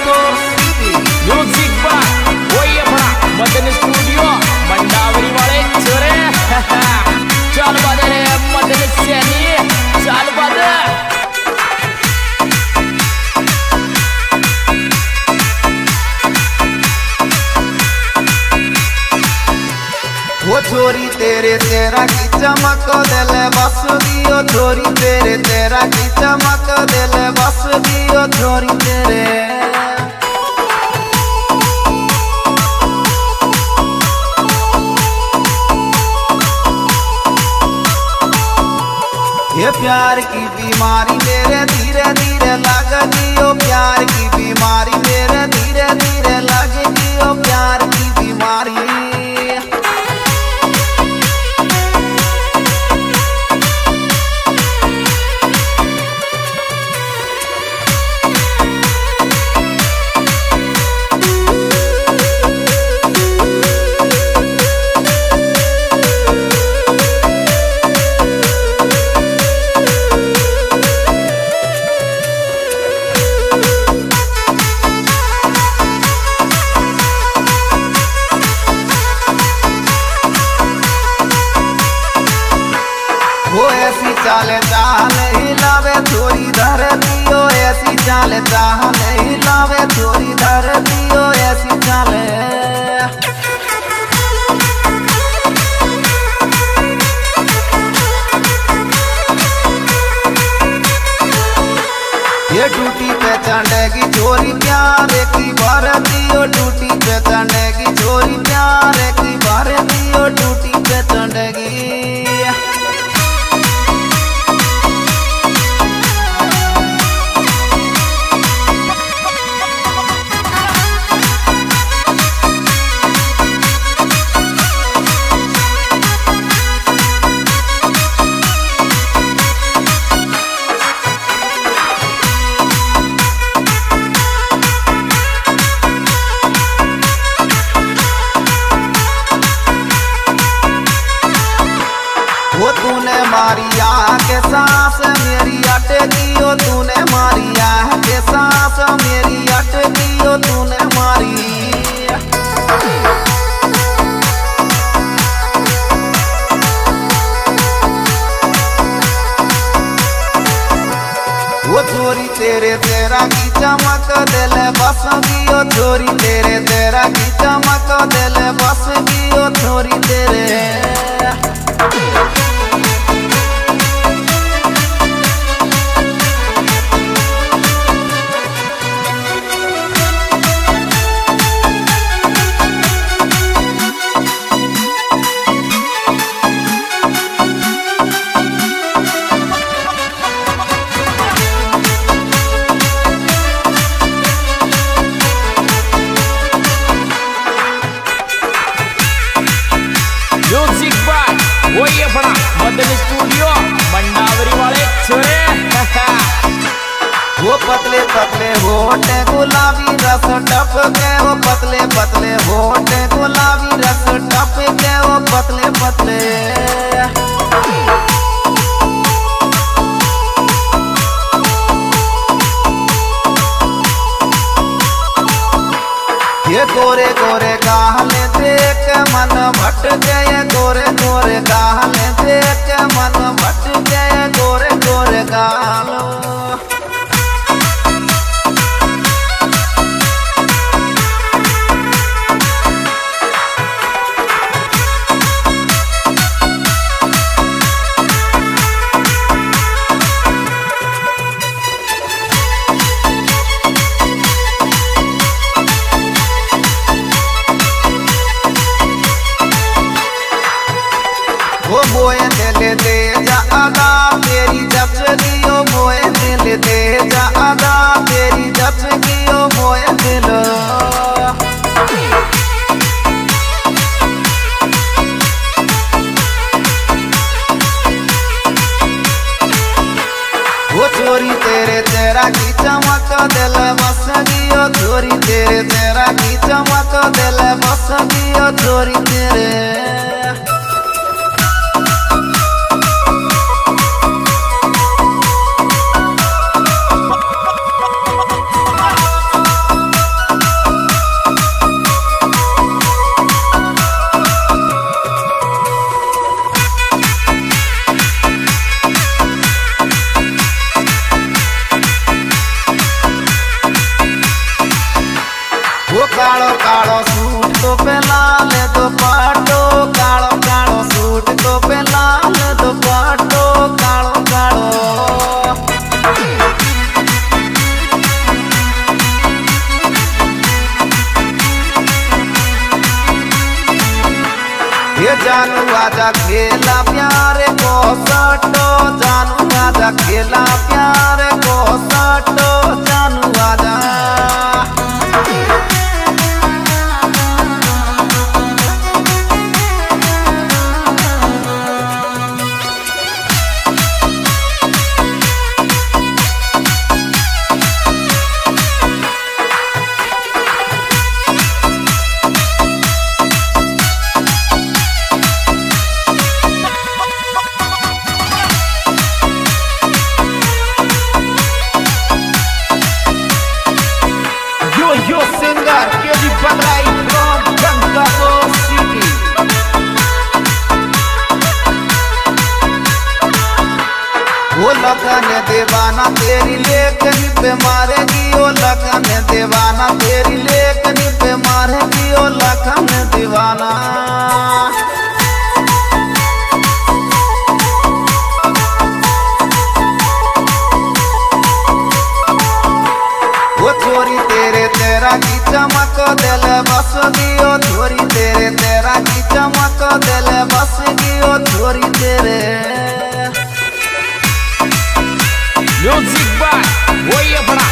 तो म्यूजिक बा वही अपना मदन स्टूडियो मंडावरी वाले छोरे चल बदे रे मदन सैनी चल बदे वो छोरी तेरे तेरा की चमक दिल बस दियो छोरी तेरे तेरा की चमक दिल बस दियो छोरी तेरे ये प्यार की बीमारी मेरे धीरे धीरे लग दियो प्यार की बीमारी मेरे धीरे धीरे लग दियो प्यार की बीमारी वो ऐसी चाल चाल हिलावे थोड़ी धर दियो ऐसी चाल चाल हिलावे थोड़ी धर दियो ऐसी चाल ये टूटी पे चढ़ेगी छोरी प्यारे की भर दियो टूटी पे चढ़ेगी छोरी प्यारे की भर दियो टूटी पे चढ़ेगी वो तूने मारी आँख के सांस मेरी अटकी हो तूने मारी आँख के सांस मेरी अटकी हो तूने मारी वो छोरी तेरे तेरा की चमक दिल बस दियो छोरी तेरे तेरा की चमक दिल बस दियो छोरी तेरे म्यूजिक बा वही अपना मदन स्टूडियो मंडावरी वाले छोरे वो पतले पतले होठ गुलाबी रस टप के वो पतले पतले होठ गुलाबी रस टप के वो पतले पतले ये गोरे गोरे गाल देख मन भट गए गोरे गोरे गाल देख मन भट गए गोरे गोरे गाल वो मोए दिल दे जा अदा तेरी जब दियो मोए दिल दे जा अदा तेरी जब दियो मोए दिल वो छोरी तेरे तेरा की चमक दिल बस दियो छोरी तेरे तेरा की चमक दिल बस दियो छोरी तेरे आजा खेला प्यार को सटो जानू आजा खेला प्यार को सटो जानू आजा। Yo singer Kedi Badrai from Bangalore City. वो लगन दीवाना तेरी लेखनी पे मारेगी, वो लगन दीवाना तेरी लेखनी पे मारेगी, वो लगन दीवाना। वो छोरी तेरे तेरा की चमक दिल बस दियो, छोरी तेरे तेरा की चमक दिल बस दियो, छोरी तेरे। म्यूजिक बाय वही अपना